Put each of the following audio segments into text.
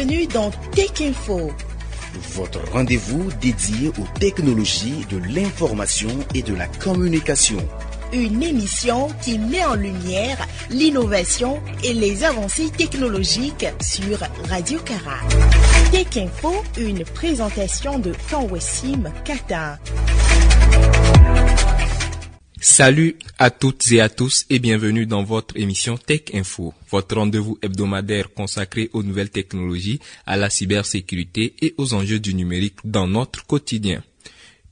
Bienvenue dans Tech Info. Votre rendez-vous dédié aux technologies de l'information et de la communication. Une émission qui met en lumière l'innovation et les avancées technologiques sur Radio Kara. Tech Info, une présentation de Kanwessim Kata. Salut à toutes et à tous et bienvenue dans votre émission Tech Info, votre rendez-vous hebdomadaire consacré aux nouvelles technologies, à la cybersécurité et aux enjeux du numérique dans notre quotidien.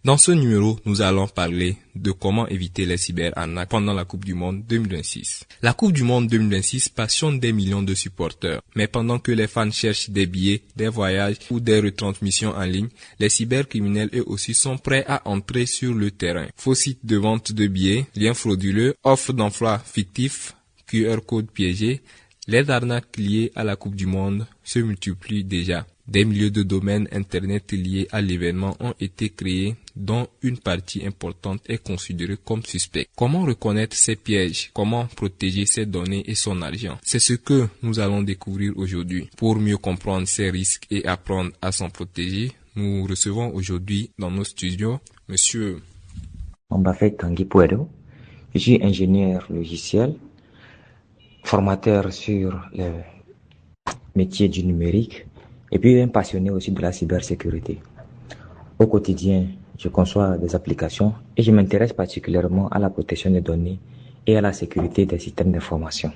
Dans ce numéro, nous allons parler de comment éviter les cyberarnaques pendant la Coupe du Monde 2026. La Coupe du Monde 2026 passionne des millions de supporters, mais pendant que les fans cherchent des billets, des voyages ou des retransmissions en ligne, les cybercriminels eux aussi sont prêts à entrer sur le terrain. Faux sites de vente de billets, liens frauduleux, offres d'emploi fictifs, QR codes piégés, les arnaques liées à la Coupe du Monde se multiplient déjà. Des milliers de domaines Internet liés à l'événement ont été créés, dont une partie importante est considérée comme suspecte. Comment reconnaître ces pièges? Comment protéger ses données et son argent? C'est ce que nous allons découvrir aujourd'hui. Pour mieux comprendre ces risques et apprendre à s'en protéger, nous recevons aujourd'hui dans nos studios Monsieur Mbafé Tanguy Pouedo. Je suis ingénieur logiciel, formateur sur le métier du numérique et puis un passionné aussi de la cybersécurité. Au quotidien, je conçois des applications et je m'intéresse particulièrement à la protection des données et à la sécurité des systèmes d'information.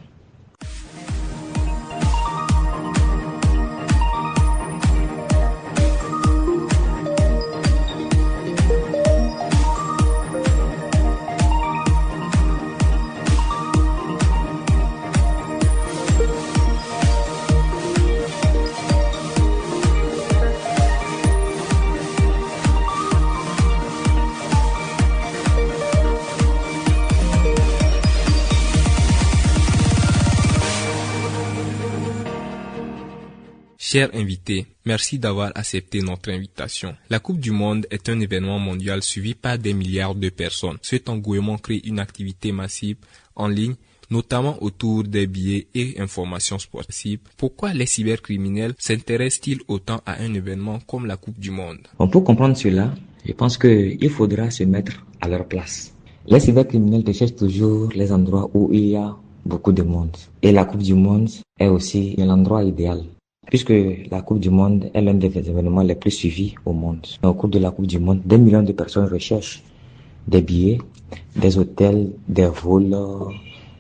Chers invités, merci d'avoir accepté notre invitation. La Coupe du Monde est un événement mondial suivi par des milliards de personnes. Cet engouement crée une activité massive en ligne, notamment autour des billets et informations sportives. Pourquoi les cybercriminels s'intéressent-ils autant à un événement comme la Coupe du Monde? Pour comprendre cela, je pense qu'il faudra se mettre à leur place. Les cybercriminels recherchent toujours les endroits où il y a beaucoup de monde. Et la Coupe du Monde est aussi l'endroit idéal, puisque la Coupe du Monde est l'un des événements les plus suivis au monde. Au cours de la Coupe du Monde, des millions de personnes recherchent des billets, des hôtels, des vols,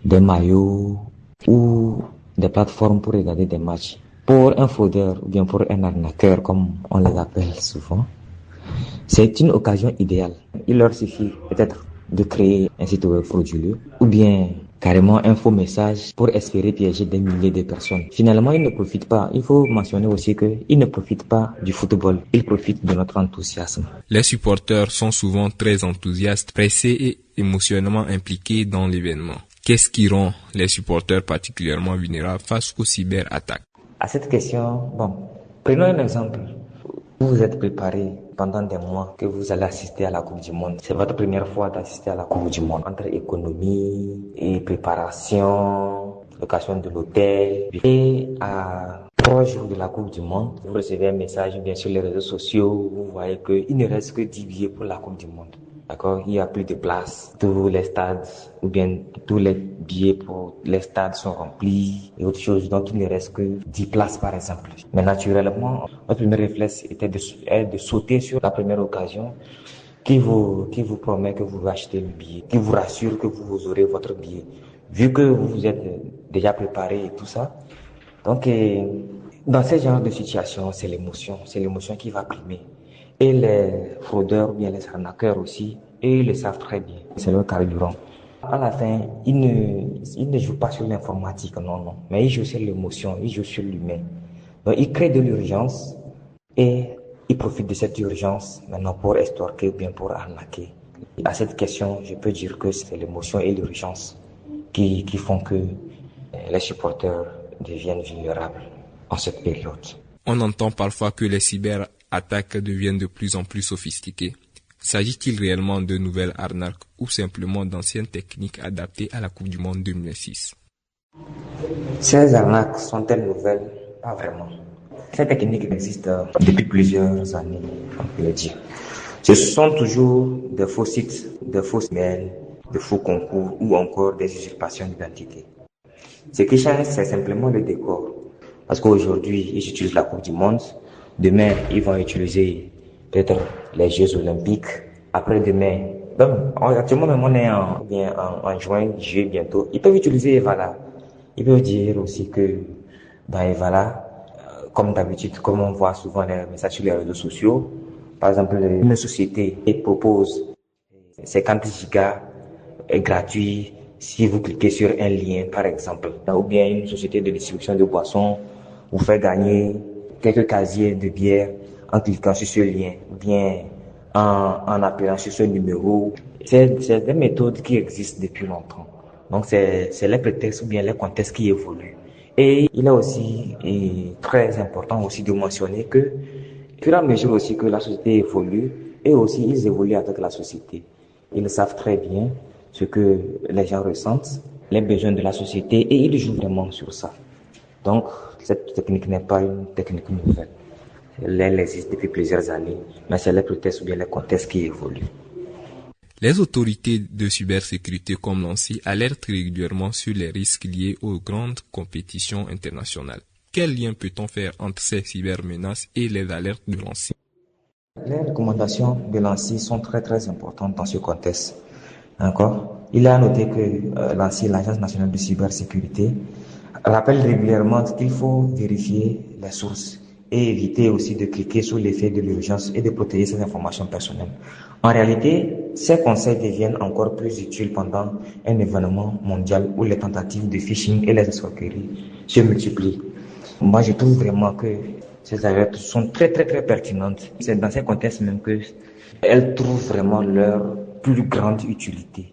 des maillots ou des plateformes pour regarder des matchs. Pour un fraudeur ou bien pour un arnaqueur, comme on les appelle souvent, c'est une occasion idéale. Il leur suffit peut-être de créer un site web frauduleux ou bien carrément un faux message pour espérer piéger des milliers de personnes. Finalement, ils ne profitent pas. Il faut mentionner aussi qu'ils ne profitent pas du football. Ils profitent de notre enthousiasme. Les supporters sont souvent très enthousiastes, pressés et émotionnellement impliqués dans l'événement. Qu'est-ce qui rend les supporters particulièrement vulnérables face aux cyberattaques? À cette question, prenons un exemple. Vous vous êtes préparé pendant des mois que vous allez assister à la Coupe du Monde. C'est votre première fois d'assister à la Coupe du Monde. Entre économie et préparation, location de l'hôtel. Et à 3 jours de la Coupe du Monde, vous recevez un message bien sur les réseaux sociaux. Vous voyez qu'il ne reste que 10 billets pour la Coupe du Monde. D'accord? Il n'y a plus de place. Tous les stades ou bien tous les billets pour les stades sont remplis et autre chose. Donc il ne reste que 10 places par exemple. Mais naturellement, votre premier réflexe était de sauter sur la première occasion qui vous promet que vous va acheter le billet, qui vous rassure que vous aurez votre billet. Vu que vous vous êtes déjà préparé et tout ça. Donc dans ce genre de situation, c'est l'émotion qui va primer. Et les fraudeurs ou bien les arnaqueurs aussi, et ils le savent très bien. C'est leur carburant. À la fin, ils ne jouent pas sur l'informatique, non. Mais ils jouent sur l'émotion, ils jouent sur l'humain. Donc ils créent de l'urgence et ils profitent de cette urgence maintenant pour extorquer ou bien pour arnaquer. À cette question, je peux dire que c'est l'émotion et l'urgence qui font que les supporters deviennent vulnérables en cette période. On entend parfois que les cyberattaques deviennent de plus en plus sophistiquées. S'agit-il réellement de nouvelles arnaques ou simplement d'anciennes techniques adaptées à la Coupe du Monde 2006? Ces arnaques sont-elles nouvelles? Pas vraiment. Cette technique existe depuis plusieurs années, on peut le dire. Ce sont toujours des faux sites, des fausses mails, des faux concours ou encore des usurpations d'identité. Ce qui change, c'est simplement le décor. Parce qu'aujourd'hui, ils utilisent la Coupe du Monde. Demain, ils vont utiliser peut-être les Jeux Olympiques. Après-demain, actuellement, même on est en juin, juillet bientôt. Ils peuvent utiliser Evala. Ils peuvent dire aussi que dans Evala, comme d'habitude, comme on voit souvent les messages sur les réseaux sociaux, par exemple, une société propose 50 gigas gratuits si vous cliquez sur un lien, par exemple. Ou bien une société de distribution de boissons vous fait gagner quelques casiers de bière en cliquant sur ce lien, ou bien en appelant sur ce numéro. C'est des méthodes qui existent depuis longtemps. Donc c'est les prétextes ou bien les contextes qui évoluent. Et il est aussi très important aussi de mentionner que, au fur et à mesure aussi que la société évolue, et aussi ils évoluent avec la société. Ils savent très bien ce que les gens ressentent, les besoins de la société, et ils jouent vraiment sur ça. Donc, cette technique n'est pas une technique nouvelle. Elle existe depuis plusieurs années, mais c'est les prétextes ou bien les contextes qui évoluent. Les autorités de cybersécurité comme l'ANSSI alertent régulièrement sur les risques liés aux grandes compétitions internationales. Quel lien peut-on faire entre ces cybermenaces et les alertes de l'ANSSI? Les recommandations de l'ANSSI sont très très importantes dans ce contexte. D'accord? Il est à noter que l'ANSSI, l'Agence nationale de cybersécurité, rappelle régulièrement qu'il faut vérifier les sources et éviter aussi de cliquer sur l'effet de l'urgence et de protéger ses informations personnelles. En réalité, ces conseils deviennent encore plus utiles pendant un événement mondial où les tentatives de phishing et les escroqueries se multiplient. Moi, je trouve vraiment que ces alertes sont très très très pertinentes. C'est dans ces contextes même que elles trouvent vraiment leur plus grande utilité.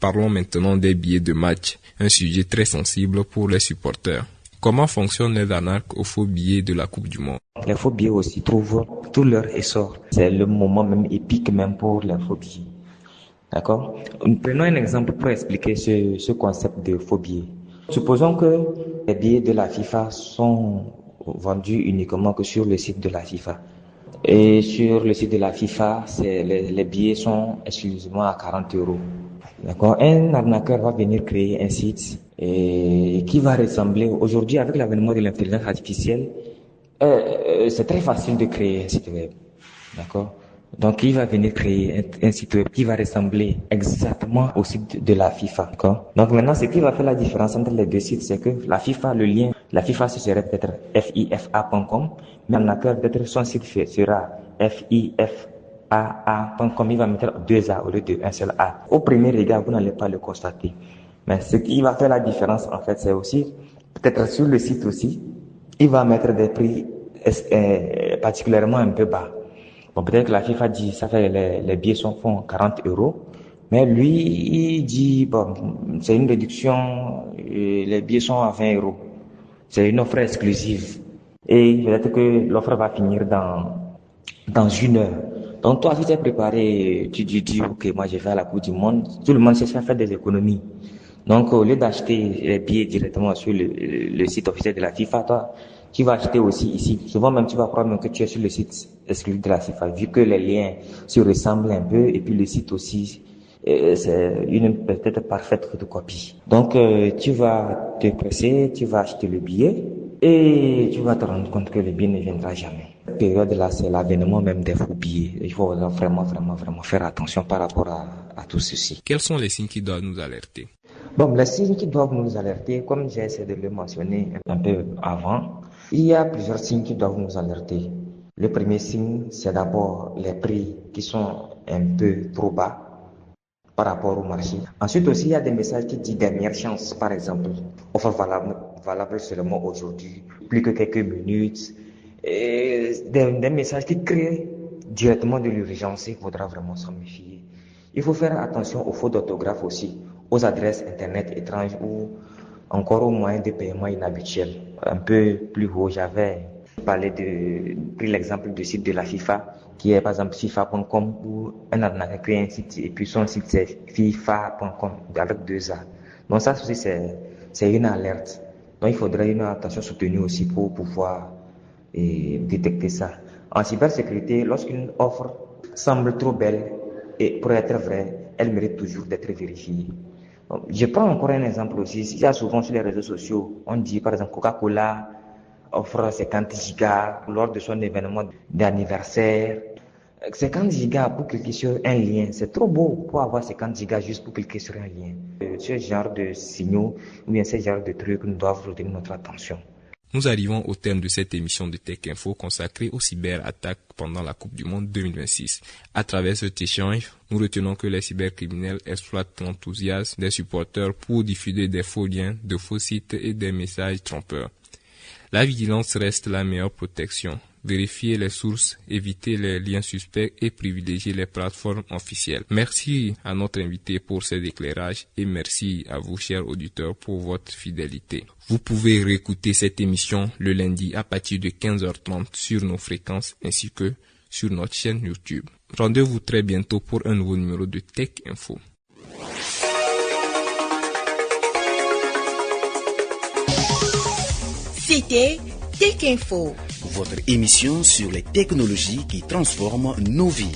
Parlons maintenant des billets de match, un sujet très sensible pour les supporters. Comment fonctionnent les arnaques aux faux billets de la Coupe du Monde? Les faux billets aussi trouvent tout leur essor. C'est le moment même épique même pour les faux billets. D'accord? Prenons un exemple pour expliquer ce concept de faux billets. Supposons que les billets de la FIFA sont vendus uniquement que sur le site de la FIFA. Et sur le site de la FIFA, les billets sont exclusivement à 40 €. D'accord? Un arnaqueur va venir créer un site qui va ressembler, aujourd'hui avec l'avènement de l'intelligence artificielle, c'est très facile de créer un site web. D'accord? Donc il va venir créer un site web qui va ressembler exactement au site de la FIFA. D'accord? Donc maintenant, ce qui va faire la différence entre les deux sites, c'est que la FIFA, le lien, la FIFA ce serait peut-être fifa.com, mais l'arnaqueur peut-être son site sera fifa.com, il va mettre 2 A au lieu de un seul A. Au premier regard, vous n'allez pas le constater. Mais ce qui va faire la différence, en fait, c'est aussi, peut-être sur le site aussi, il va mettre des prix particulièrement un peu bas. Bon, peut-être que la FIFA dit, ça fait les billets font 40 €. Mais lui, il dit, bon, c'est une réduction, les billets sont à 20 €. C'est une offre exclusive. Et peut-être que l'offre va finir dans 1 heure. Donc toi, si tu es préparé, tu dis, ok, moi je vais à la Coupe du Monde, tout le monde cherche à faire des économies. Donc au lieu d'acheter les billets directement sur le site officiel de la FIFA, toi, tu vas acheter aussi ici. Souvent même, tu vas croire même que tu es sur le site exclusif de la FIFA, vu que les liens se ressemblent un peu, et puis le site aussi, c'est une peut-être parfaite photocopie. Donc tu vas te presser, tu vas acheter le billet, et tu vas te rendre compte que le billet ne viendra jamais. Cette période-là, c'est l'avènement même des faux billets. Il faut vraiment faire attention par rapport à tout ceci. Quels sont les signes qui doivent nous alerter? Bon, les signes qui doivent nous alerter, comme j'ai essayé de le mentionner un peu avant, il y a plusieurs signes qui doivent nous alerter. Le premier signe, c'est d'abord les prix qui sont un peu trop bas. par rapport au marché. Ensuite aussi, il y a des messages qui disent dernière chance, par exemple. Offre valable seulement aujourd'hui, plus que quelques minutes. Et des messages qui créent directement de l'urgence. Il faudra vraiment s'en méfier. Il faut faire attention aux fautes d'orthographe aussi, aux adresses internet étranges ou encore aux moyens de paiement inhabituels. Un peu plus haut, j'avais pris l'exemple du site de la FIFA, qui est par exemple FIFA.com, où un arnaqueur crée un site et puis son site c'est FIFA.com avec 2 A. Donc ça aussi c'est une alerte. Donc il faudrait une attention soutenue aussi pour pouvoir détecter ça. En cybersécurité, lorsqu'une offre semble trop belle et pour être vraie, elle mérite toujours d'être vérifiée. Donc, je prends encore un exemple aussi. Il y a souvent sur les réseaux sociaux, on dit par exemple Coca-Cola offre 50 gigas lors de son événement d'anniversaire. 50 gigas pour cliquer sur un lien, c'est trop beau pour avoir 50 gigas juste pour cliquer sur un lien. Ce genre de signaux ou bien ce genre de trucs nous doivent retenir notre attention. Nous arrivons au terme de cette émission de Tech Info consacrée aux cyberattaques pendant la Coupe du Monde 2026. À travers cet échange, nous retenons que les cybercriminels exploitent l'enthousiasme des supporters pour diffuser des faux liens, de faux sites et des messages trompeurs. La vigilance reste la meilleure protection. Vérifier les sources, éviter les liens suspects et privilégier les plateformes officielles. Merci à notre invité pour ses éclairages et merci à vous, chers auditeurs, pour votre fidélité. Vous pouvez réécouter cette émission le lundi à partir de 15h30 sur nos fréquences ainsi que sur notre chaîne YouTube. Rendez-vous très bientôt pour un nouveau numéro de Tech Info. C'était Tech Info, votre émission sur les technologies qui transforment nos vies.